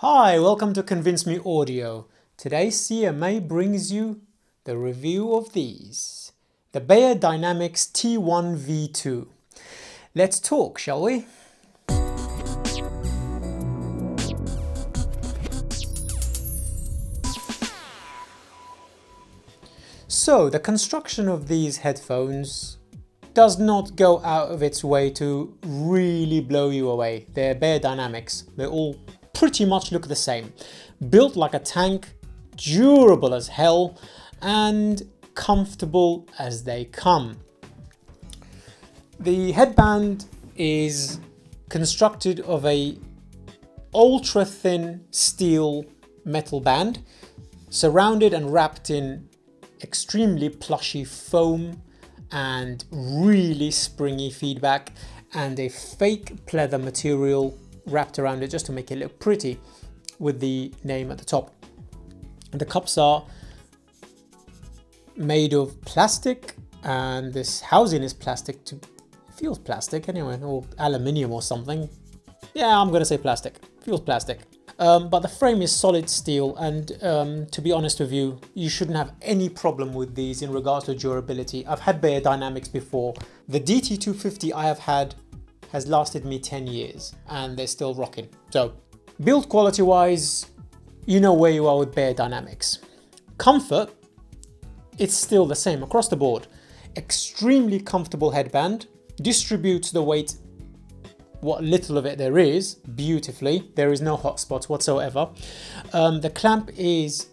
Hi, welcome to ConvinceMeAudio. Today CMA brings you the review of these. The Bayerdynamic T1 V2. Let's talk, shall we? So, the construction of these headphones does not go out of its way to really blow you away. They're Bayerdynamics. They all pretty much look the same. Built like a tank, durable as hell, and comfortable as they come. The headband is constructed of a ultra thin steel metal band, surrounded and wrapped in extremely plushy foam and really springy feedback, and a fake pleather material wrapped around it just to make it look pretty with the name at the top. And the cups are made of plastic, and this housing is plastic too. Feels plastic anyway, or aluminium or something. Yeah, I'm gonna say plastic. Feels plastic. But the frame is solid steel, and to be honest with you, you shouldn't have any problem with these in regards to durability. I've had Bayerdynamics before. The DT250 I have had has lasted me 10 years and they're still rocking. So build quality wise, you know where you are with Bayerdynamics. Comfort, it's still the same across the board. Extremely comfortable headband, distributes the weight, what little of it there is, beautifully. There is no hot spots whatsoever. The clamp is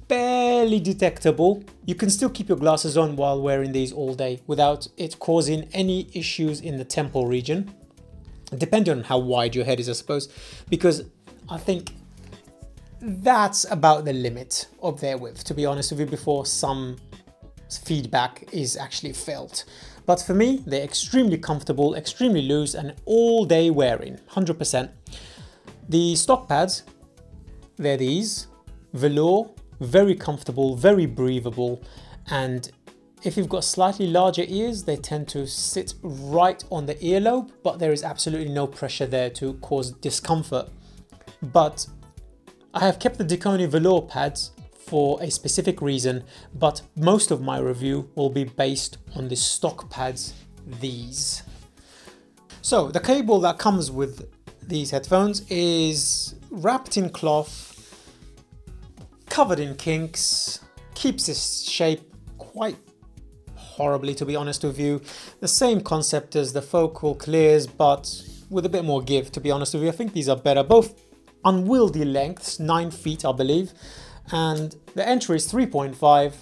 barely detectable. You can still keep your glasses on while wearing these all day without it causing any issues in the temple region, depending on how wide your head is, I suppose, because I think that's about the limit of their width, to be honest with you, before some feedback is actually felt. But for me, they're extremely comfortable, extremely loose, and all day wearing, 100%. The stock pads, they're these, velour, very comfortable, very breathable, and if you've got slightly larger ears, they tend to sit right on the earlobe, but there is absolutely no pressure there to cause discomfort. But I have kept the Diconi velour pads for a specific reason, but most of my review will be based on the stock pads, these. So the cable that comes with these headphones is wrapped in cloth, covered in kinks, keeps its shape quite horribly, to be honest with you. The same concept as the focal clears, but with a bit more give, to be honest with you. I think these are better. Both unwieldy lengths, 9 feet I believe, and the entry is 3.5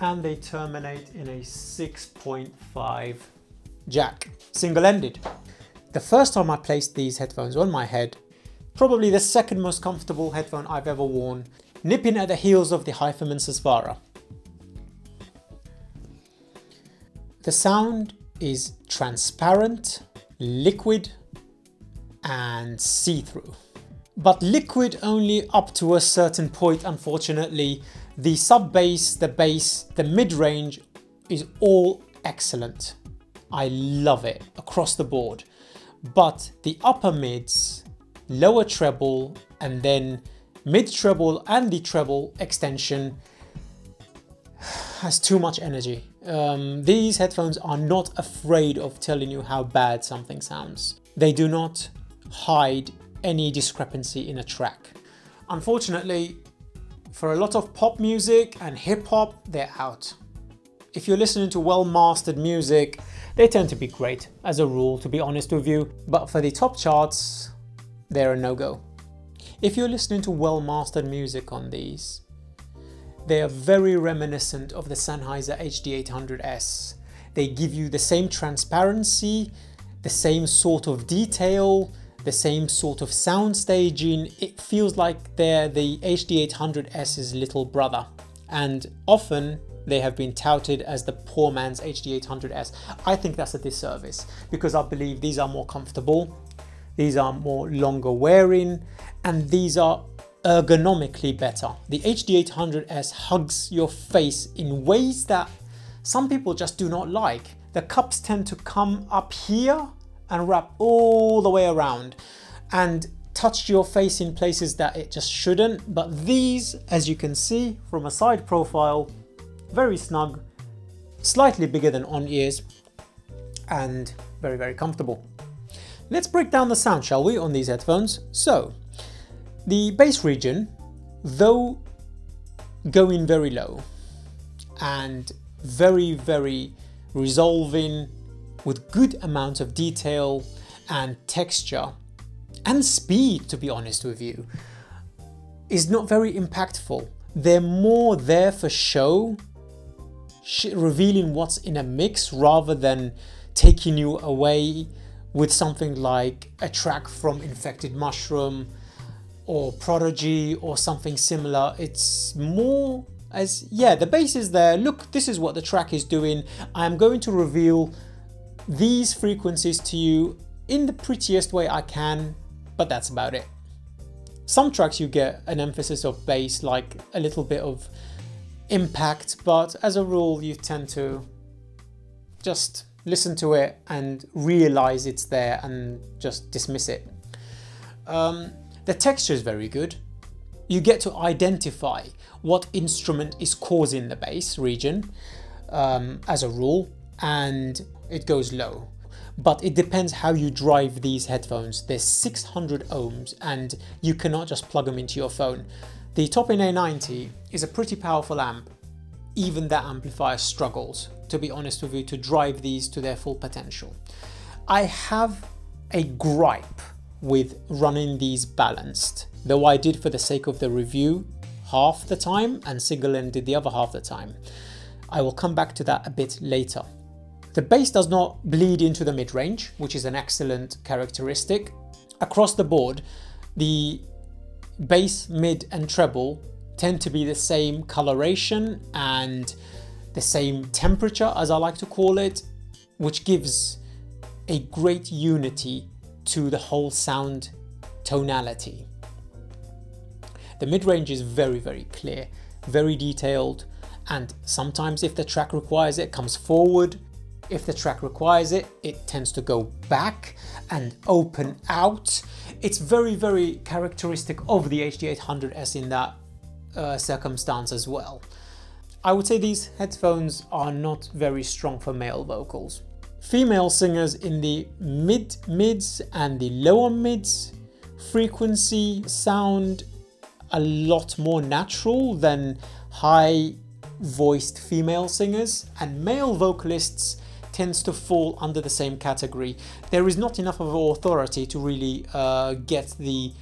and they terminate in a 6.5 jack, single-ended. The first time I placed these headphones on my head, probably the second most comfortable headphone I've ever worn, nipping at the heels of the Hyphaman Sesvara. The sound is transparent, liquid, and see-through. But liquid only up to a certain point, unfortunately. The sub-bass, the bass, the mid-range is all excellent. I love it across the board. But the upper mids, lower treble, and then mid-treble and the treble extension has too much energy. These headphones are not afraid of telling you how bad something sounds. They do not hide any discrepancy in a track. Unfortunately, for a lot of pop music and hip hop, they're out. If you're listening to well-mastered music, they tend to be great as a rule, to be honest with you. But for the top charts, they're a no-go. If you're listening to well-mastered music on these, they are very reminiscent of the Sennheiser HD800S. They give you the same transparency, the same sort of detail, the same sort of sound staging. It feels like they're the HD800S's little brother. And often they have been touted as the poor man's HD800S. I think that's a disservice because I believe these are more comfortable, these are more longer wearing, and these are ergonomically better. The HD800S hugs your face in ways that some people just do not like. The cups tend to come up here and wrap all the way around, and touch your face in places that it just shouldn't. But these, as you can see from a side profile, very snug, slightly bigger than on-ears, and very, very comfortable. Let's break down the sound, shall we, on these headphones. So, the bass region, though going very low and very, very resolving with good amount of detail and texture and speed, to be honest with you, is not very impactful. They're more there for show, revealing what's in a mix rather than taking you away with something like a track from Infected Mushroom or Prodigy or something similar. It's more as, yeah, the bass is there. Look, this is what the track is doing. I'm going to reveal these frequencies to you in the prettiest way I can, but that's about it. Some tracks you get an emphasis of bass, like a little bit of impact, but as a rule you tend to just listen to it and realize it's there and just dismiss it. The texture is very good. You get to identify what instrument is causing the bass region as a rule, and it goes low. But it depends how you drive these headphones. There's 600 ohms and you cannot just plug them into your phone. The Top-In A90 is a pretty powerful amp. Even that amplifier struggles, to be honest with you, to drive these to their full potential. I have a gripe with running these balanced, though I did for the sake of the review half the time and single-ended the other half the time. I will come back to that a bit later. The bass does not bleed into the mid-range, which is an excellent characteristic. Across the board, the bass, mid and treble tend to be the same coloration and the same temperature, as I like to call it, which gives a great unity to the whole sound tonality. The mid-range is very, very clear, very detailed, and sometimes if the track requires it, it comes forward. If the track requires it, it tends to go back and open out. It's very, very characteristic of the HD800S in that circumstance as well. I would say these headphones are not very strong for male vocals. Female singers in the mids and the lower mids frequency sound a lot more natural than high voiced female singers, and male vocalists tends to fall under the same category. There is not enough of authority to really get the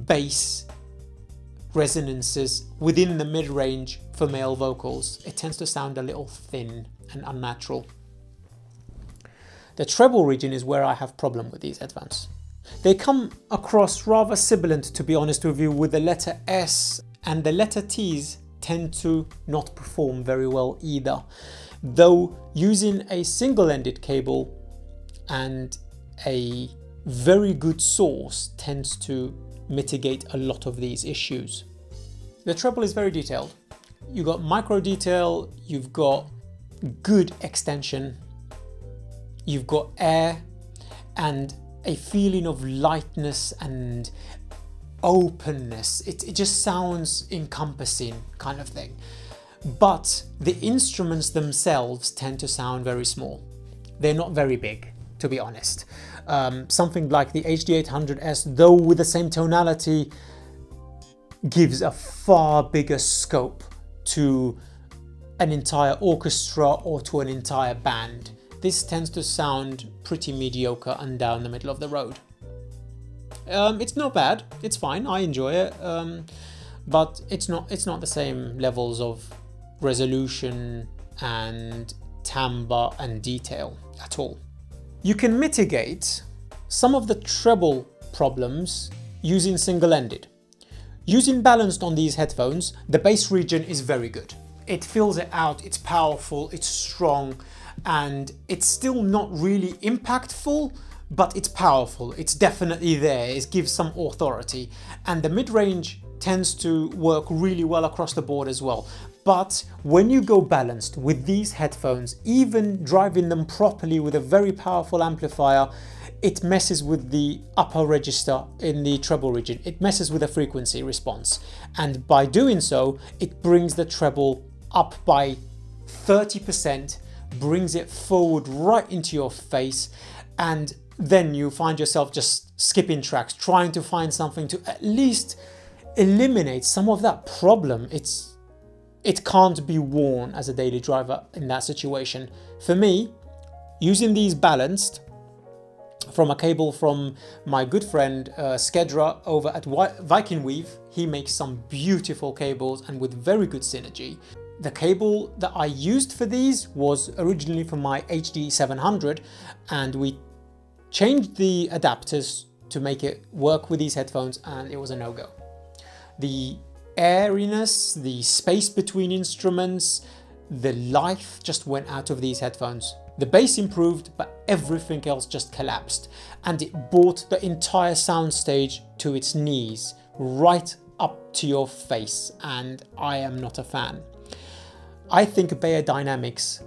bass resonances within the mid-range for male vocals. It tends to sound a little thin and unnatural. The treble region is where I have problem with these headphones. They come across rather sibilant, to be honest with you, with the letter S, and the letter T's tend to not perform very well either. Though using a single-ended cable and a very good source tends to mitigate a lot of these issues. The treble is very detailed. You've got micro detail, you've got good extension, you've got air and a feeling of lightness and openness. It just sounds encompassing kind of thing. But the instruments themselves tend to sound very small. They're not very big, to be honest. Something like the HD800S, though with the same tonality, gives a far bigger scope to an entire orchestra or to an entire band. This tends to sound pretty mediocre and down the middle of the road. It's not bad, it's fine, I enjoy it, but it's not the same levels of resolution and timbre and detail at all. You can mitigate some of the treble problems using single-ended. Using balanced on these headphones, the bass region is very good. It fills it out, it's powerful, it's strong, and it's still not really impactful, but it's powerful, it's definitely there, it gives some authority. And the mid-range tends to work really well across the board as well. But when you go balanced with these headphones, even driving them properly with a very powerful amplifier, it messes with the upper register in the treble region. It messes with the frequency response. And by doing so, it brings the treble up by 30%, brings it forward right into your face, and then you find yourself just skipping tracks, trying to find something to at least eliminate some of that problem. It can't be worn as a daily driver in that situation. For me, using these balanced from a cable from my good friend Skedra over at Viking Weave, he makes some beautiful cables and with very good synergy. The cable that I used for these was originally from my HD 700, and we changed the adapters to make it work with these headphones, and it was a no-go. The airiness, the space between instruments, the life just went out of these headphones. The bass improved, but everything else just collapsed, and it brought the entire soundstage to its knees, right up to your face, and I am not a fan. I think Beyerdynamics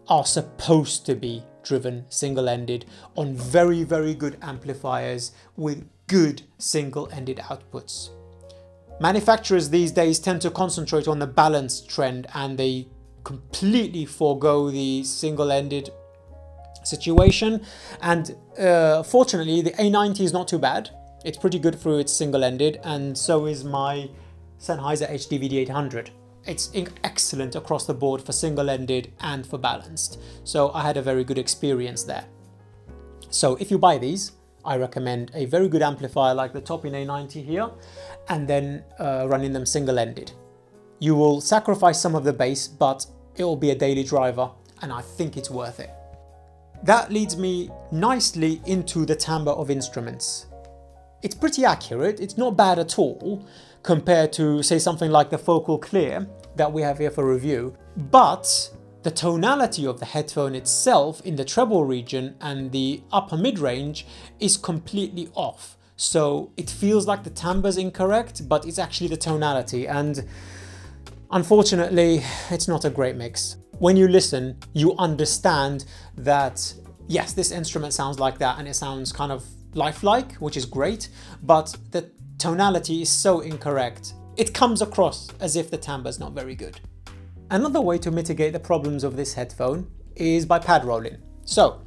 are supposed to be driven single-ended on very, very good amplifiers with good single-ended outputs. Manufacturers these days tend to concentrate on the balanced trend, and they completely forego the single-ended situation. And fortunately, the A90 is not too bad. It's pretty good through its single-ended, and so is my Sennheiser HDVD800. It's excellent across the board for single-ended and for balanced. So I had a very good experience there. So if you buy these, I recommend a very good amplifier like the Top-In A90 here, and then running them single-ended. You will sacrifice some of the bass, but it will be a daily driver, and I think it's worth it. That leads me nicely into the timbre of instruments. It's pretty accurate, it's not bad at all, compared to, say, something like the Focal Clear that we have here for review, but the tonality of the headphone itself in the treble region and the upper mid-range is completely off. So it feels like the timbre is incorrect, but it's actually the tonality, and unfortunately, it's not a great mix. When you listen, you understand that, yes, this instrument sounds like that, and it sounds kind of lifelike, which is great, but the tonality is so incorrect. It comes across as if the timbre is not very good. Another way to mitigate the problems of this headphone is by pad rolling. So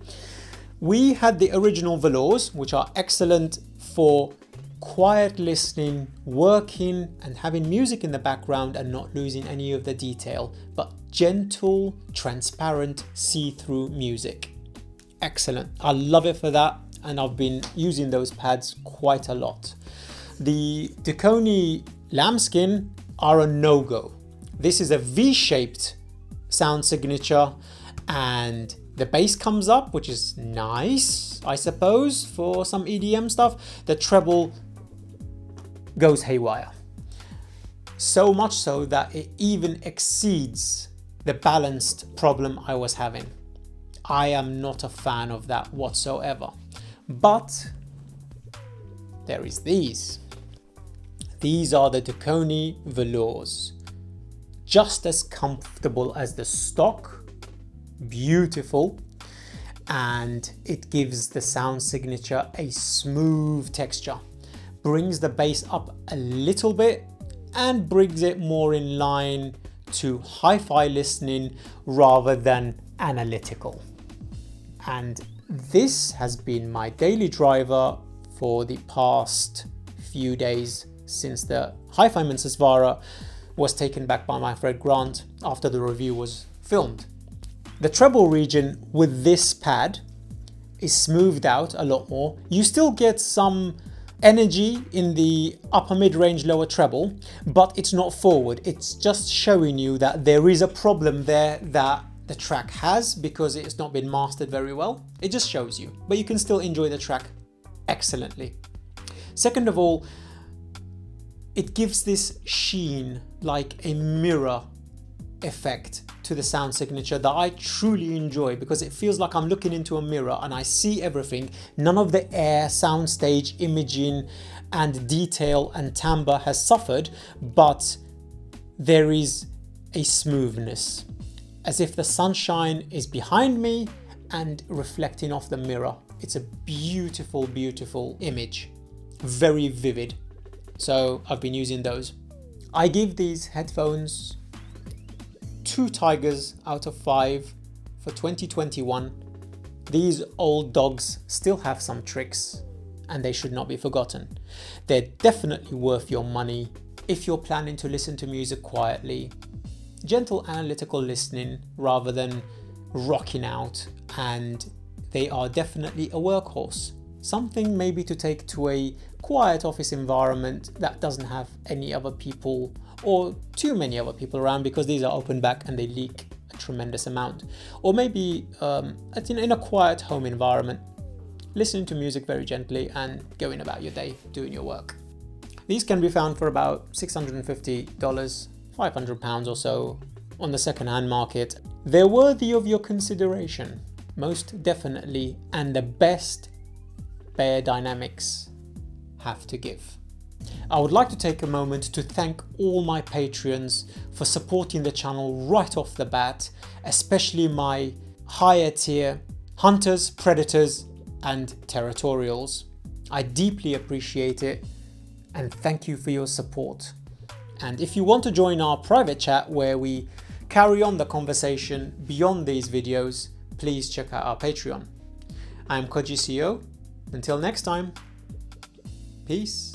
we had the original velours, which are excellent for quiet listening, working and having music in the background and not losing any of the detail, but gentle, transparent, see-through music. Excellent. I love it for that, and I've been using those pads quite a lot. The Deconi lambskin are a no-go. This is a V-shaped sound signature, and the bass comes up, which is nice, I suppose, for some EDM stuff. The treble goes haywire. So much so that it even exceeds the balanced problem I was having. I am not a fan of that whatsoever. But there is these. These are the Deconi velours. Just as comfortable as the stock, beautiful, and it gives the sound signature a smooth texture, brings the bass up a little bit and brings it more in line to hi-fi listening rather than analytical. And this has been my daily driver for the past few days since the Hi-Fi Mincesvara was taken back by my friend Grant after the review was filmed. The treble region with this pad is smoothed out a lot more. You still get some energy in the upper mid-range lower treble, but it's not forward. It's just showing you that there is a problem there that the track has because it's not been mastered very well. It just shows you, but you can still enjoy the track excellently. Second of all, it gives this sheen, like a mirror effect to the sound signature that I truly enjoy, because it feels like I'm looking into a mirror and I see everything. None of the air, soundstage, imaging and detail and timbre has suffered, but there is a smoothness, as if the sunshine is behind me and reflecting off the mirror. It's a beautiful, beautiful image, very vivid. So I've been using those. I give these headphones 2 tigers out of 5 for 2021. These old dogs still have some tricks and they should not be forgotten. They're definitely worth your money if you're planning to listen to music quietly. Gentle analytical listening rather than rocking out, and they are definitely a workhorse. Something maybe to take to a quiet office environment that doesn't have any other people or too many other people around, because these are open back and they leak a tremendous amount. Or maybe in a quiet home environment, listening to music very gently and going about your day, doing your work. These can be found for about $650, £500 or so on the second-hand market. They're worthy of your consideration, most definitely, and the best Bayerdynamics have to give. I would like to take a moment to thank all my Patreons for supporting the channel right off the bat, especially my higher tier hunters, predators, and territorials. I deeply appreciate it and thank you for your support. And if you want to join our private chat where we carry on the conversation beyond these videos, please check out our Patreon. I'm Koji CEO. Until next time, peace.